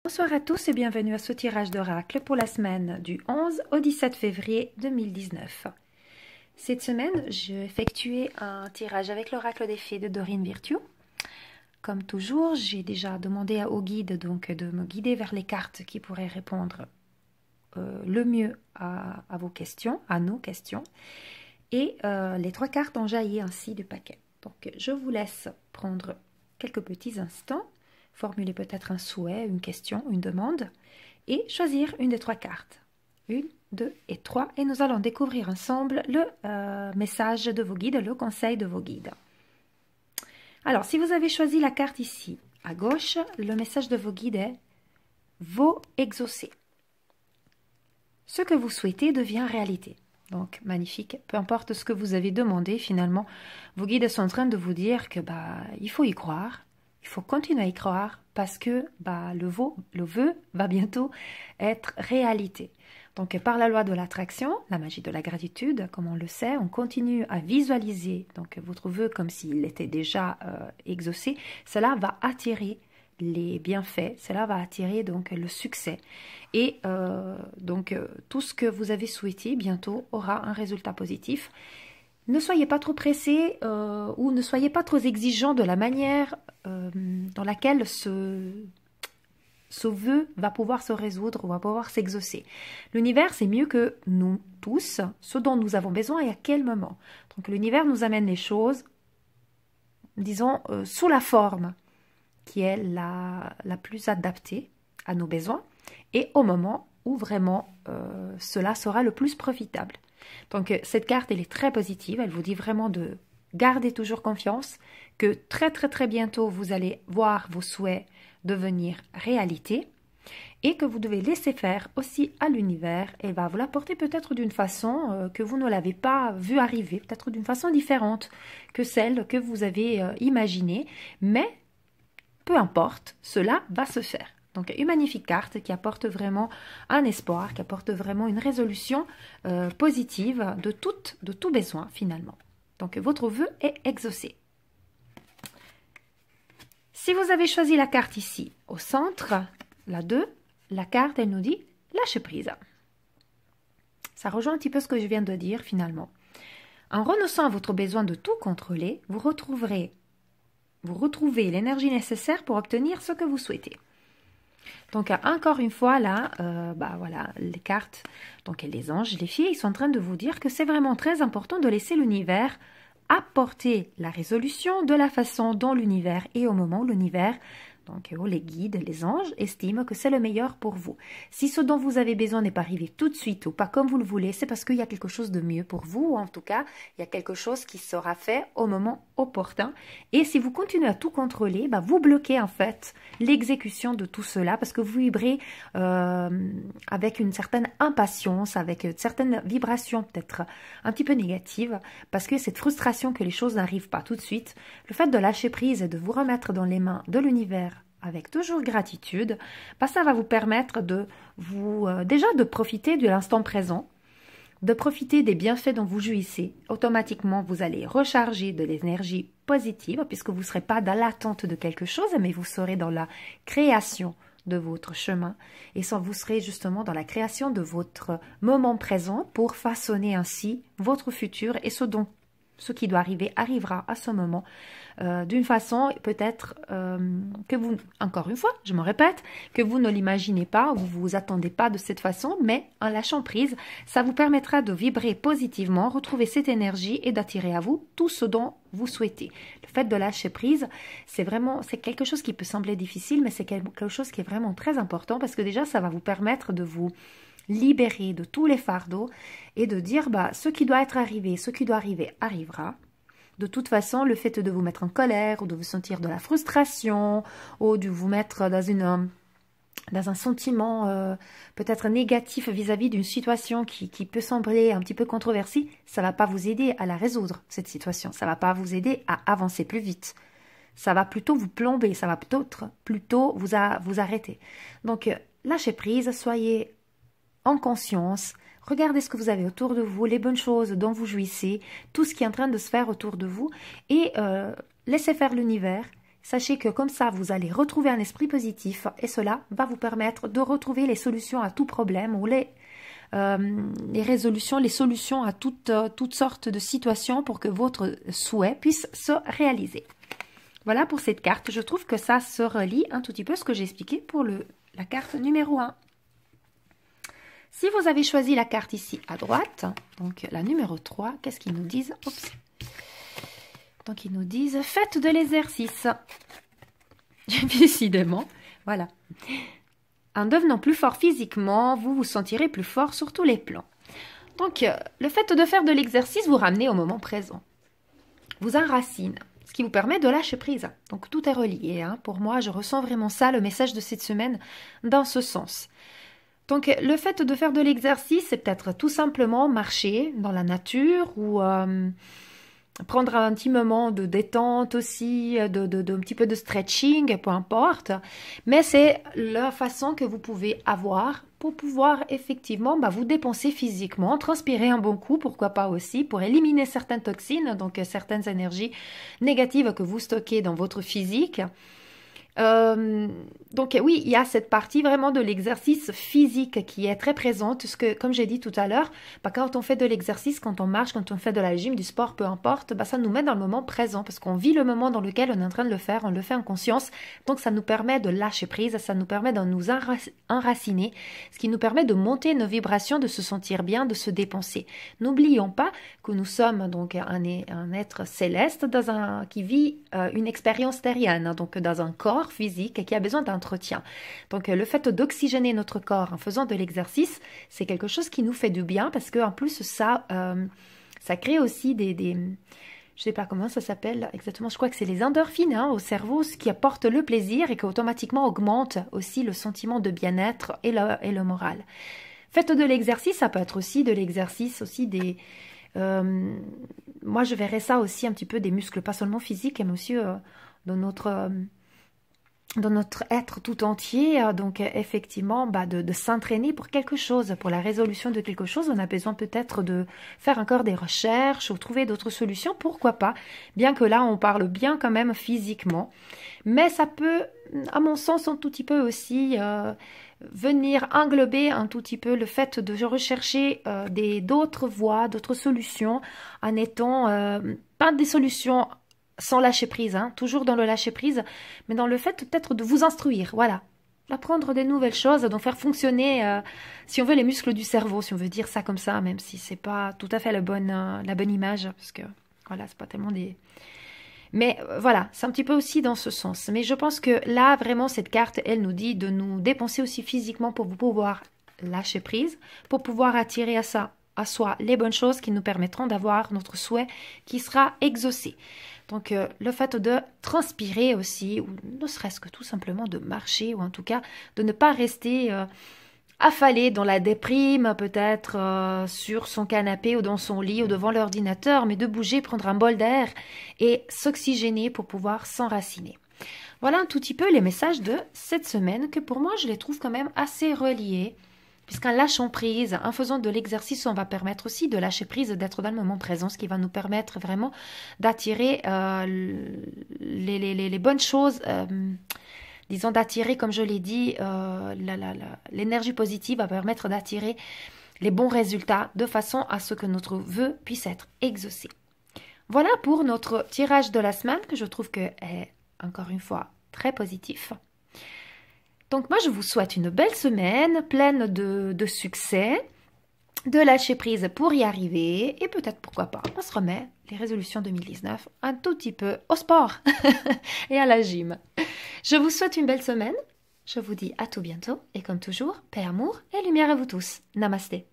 Bonsoir à tous et bienvenue à ce tirage d'oracle pour la semaine du 11 au 17 février 2019. Cette semaine, j'ai effectué un tirage avec l'oracle des fées de Dorine Virtue. Comme toujours, j'ai déjà demandé au guide donc, de me guider vers les cartes qui pourraient répondre le mieux à vos questions, à nos questions. Et les trois cartes ont jailli ainsi du paquet. Donc, je vous laisse prendre quelques petits instants, formuler peut-être un souhait, une question, une demande, et choisir une des trois cartes. 1, 2 et 3, et nous allons découvrir ensemble le message de vos guides, le conseil de vos guides. Alors, si vous avez choisi la carte ici, à gauche, le message de vos guides est « Vos exaucés ». Ce que vous souhaitez devient réalité. Donc, magnifique. Peu importe ce que vous avez demandé, finalement, vos guides sont en train de vous dire que il faut y croire, il faut continuer à y croire parce que le vœu va bientôt être réalité. Donc, par la loi de l'attraction, la magie de la gratitude, comme on le sait, on continue à visualiser donc, votre vœu comme s'il était déjà exaucé. Cela va attirer les bienfaits, cela va attirer donc le succès. Et tout ce que vous avez souhaité bientôt aura un résultat positif. Ne soyez pas trop pressés ou ne soyez pas trop exigeants de la manière dans laquelle ce vœu va pouvoir se résoudre ou va pouvoir s'exaucer. L'univers, c'est mieux que nous tous, ce dont nous avons besoin et à quel moment. Donc l'univers nous amène les choses, disons, sous la forme qui est la plus adaptée à nos besoins et au moment où vraiment cela sera le plus profitable. Donc cette carte, elle est très positive, elle vous dit vraiment de garder toujours confiance, que très très très bientôt vous allez voir vos souhaits devenir réalité et que vous devez laisser faire aussi à l'univers. Elle va vous l'apporter peut-être d'une façon que vous ne l'avez pas vu arriver, peut-être d'une façon différente que celle que vous avez imaginée, mais peu importe, cela va se faire. Donc, une magnifique carte qui apporte vraiment un espoir, qui apporte vraiment une résolution positive de tout besoin finalement. Donc, votre vœu est exaucé. Si vous avez choisi la carte ici, au centre, la 2, la carte, elle nous dit « lâcher prise ». Ça rejoint un petit peu ce que je viens de dire finalement. En renonçant à votre besoin de tout contrôler, vous retrouvez l'énergie nécessaire pour obtenir ce que vous souhaitez. Donc, encore une fois, là, voilà, les cartes, donc les anges, les filles, ils sont en train de vous dire que c'est vraiment très important de laisser l'univers apporter la résolution de la façon dont l'univers et au moment où l'univers, donc les guides, les anges, estiment que c'est le meilleur pour vous. Si ce dont vous avez besoin n'est pas arrivé tout de suite ou pas comme vous le voulez, c'est parce qu'il y a quelque chose de mieux pour vous, ou en tout cas, il y a quelque chose qui sera fait au moment opportun. Et si vous continuez à tout contrôler, vous bloquez en fait l'exécution de tout cela parce que vous vibrez avec une certaine impatience, avec une certaine vibration peut-être un petit peu négative, parce que cette frustration que les choses n'arrivent pas tout de suite, le fait de lâcher prise et de vous remettre dans les mains de l'univers avec toujours gratitude, ça va vous permettre de déjà de profiter de l'instant présent, de profiter des bienfaits dont vous jouissez. Automatiquement, vous allez recharger de l'énergie positive puisque vous ne serez pas dans l'attente de quelque chose, mais vous serez dans la création de votre chemin et vous serez justement dans la création de votre moment présent pour façonner ainsi votre futur et ce qui doit arriver arrivera à ce moment d'une façon peut-être que vous, encore une fois, je me répète, que vous ne l'imaginez pas ou vous vous attendez pas de cette façon, mais en lâchant prise, ça vous permettra de vibrer positivement, retrouver cette énergie et d'attirer à vous tout ce dont vous souhaitez. Le fait de lâcher prise, c'est quelque chose qui peut sembler difficile, mais c'est quelque chose qui est vraiment très important parce que déjà, ça va vous permettre de vous libérer de tous les fardeaux et de dire ce qui doit être arrivé, ce qui doit arriver arrivera. De toute façon, le fait de vous mettre en colère ou de vous sentir de la frustration ou de vous mettre dans un sentiment peut-être négatif vis-à-vis d'une situation qui peut sembler un petit peu controversée, ça ne va pas vous aider à la résoudre, cette situation. Ça ne va pas vous aider à avancer plus vite. Ça va plutôt vous plomber, ça va plutôt vous arrêter. Donc, lâchez prise, soyez en conscience, regardez ce que vous avez autour de vous, les bonnes choses dont vous jouissez, tout ce qui est en train de se faire autour de vous et laissez faire l'univers Sachez que comme ça, vous allez retrouver un esprit positif et cela va vous permettre de retrouver les solutions à tout problème ou les résolutions, les solutions à toutes sortes de situations pour que votre souhait puisse se réaliser. Voilà pour cette carte. Je trouve que ça se relie un tout petit peu à ce que j'ai expliqué pour la carte numéro 1. Si vous avez choisi la carte ici à droite, donc la numéro 3, qu'est-ce qu'ils nous disent? Oups. Donc ils nous disent, faites de l'exercice. Décidément, voilà. En devenant plus fort physiquement, vous vous sentirez plus fort sur tous les plans. Donc, le fait de faire de l'exercice vous ramène au moment présent. Vous enracine, ce qui vous permet de lâcher prise. Donc, tout est relié. Hein. Pour moi, je ressens vraiment ça, le message de cette semaine, dans ce sens. Donc, le fait de faire de l'exercice, c'est peut-être tout simplement marcher dans la nature ou prendre un petit moment de détente aussi, un petit peu de stretching, peu importe. Mais c'est la façon que vous pouvez avoir pour pouvoir effectivement vous dépenser physiquement, transpirer un bon coup, pourquoi pas aussi, pour éliminer certaines toxines, donc certaines énergies négatives que vous stockez dans votre physique. Donc oui, il y a cette partie vraiment de l'exercice physique qui est très présente, parce que comme j'ai dit tout à l'heure, quand on fait de l'exercice, quand on marche, quand on fait de la gym, du sport, peu importe, ça nous met dans le moment présent, parce qu'on vit le moment dans lequel on est en train de le faire, on le fait en conscience, donc ça nous permet de lâcher prise, ça nous permet de nous enraciner, ce qui nous permet de monter nos vibrations, de se sentir bien, de se dépenser. N'oublions pas que nous sommes donc un être céleste qui vit une expérience terrienne, hein, donc dans un corps physique qui a besoin d'entretien. Donc le fait d'oxygéner notre corps en faisant de l'exercice, c'est quelque chose qui nous fait du bien parce qu'en plus ça crée aussi je sais pas comment ça s'appelle exactement, je crois que c'est les endorphines au cerveau, ce qui apporte le plaisir et qui automatiquement augmente aussi le sentiment de bien-être et le moral. Faites de l'exercice, ça peut être aussi de l'exercice aussi moi je verrais ça aussi un petit peu des muscles, pas seulement physiques, mais aussi dans notre être tout entier, donc effectivement de s'entraîner pour quelque chose, pour la résolution de quelque chose. On a besoin peut-être de faire encore des recherches ou trouver d'autres solutions, pourquoi pas, bien que là on parle bien quand même physiquement, mais ça peut, à mon sens, un tout petit peu aussi venir englober un tout petit peu le fait de rechercher d'autres voies, d'autres solutions, en étant pas des solutions sans lâcher prise, hein, toujours dans le lâcher prise, mais dans le fait peut-être de vous instruire, voilà, apprendre des nouvelles choses, d'en faire fonctionner, si on veut, les muscles du cerveau, si on veut dire ça comme ça, même si c'est pas tout à fait la bonne image, parce que voilà, c'est pas tellement des... Mais voilà, c'est un petit peu aussi dans ce sens. Mais je pense que là, vraiment, cette carte, elle nous dit de nous dépenser aussi physiquement pour pouvoir lâcher prise, pour pouvoir attirer à soi les bonnes choses qui nous permettront d'avoir notre souhait qui sera exaucé. Donc, le fait de transpirer aussi, ou ne serait-ce que tout simplement de marcher, ou en tout cas de ne pas rester affalé dans la déprime, peut-être sur son canapé ou dans son lit ou devant l'ordinateur, mais de bouger, prendre un bol d'air et s'oxygéner pour pouvoir s'enraciner. Voilà un tout petit peu les messages de cette semaine que pour moi, je les trouve quand même assez reliés. Puisqu'en lâchant prise, en faisant de l'exercice, on va permettre aussi de lâcher prise, d'être dans le moment présent, ce qui va nous permettre vraiment d'attirer les bonnes choses, disons d'attirer, comme je l'ai dit, l'énergie positive va permettre d'attirer les bons résultats de façon à ce que notre vœu puisse être exaucé. Voilà pour notre tirage de la semaine que je trouve que est, encore une fois, très positif. Donc moi, je vous souhaite une belle semaine, pleine de succès, de lâcher prise pour y arriver, et peut-être, pourquoi pas, on se remet les résolutions 2019 un tout petit peu au sport et à la gym. Je vous souhaite une belle semaine, je vous dis à tout bientôt, et comme toujours, paix, amour et lumière à vous tous. Namasté.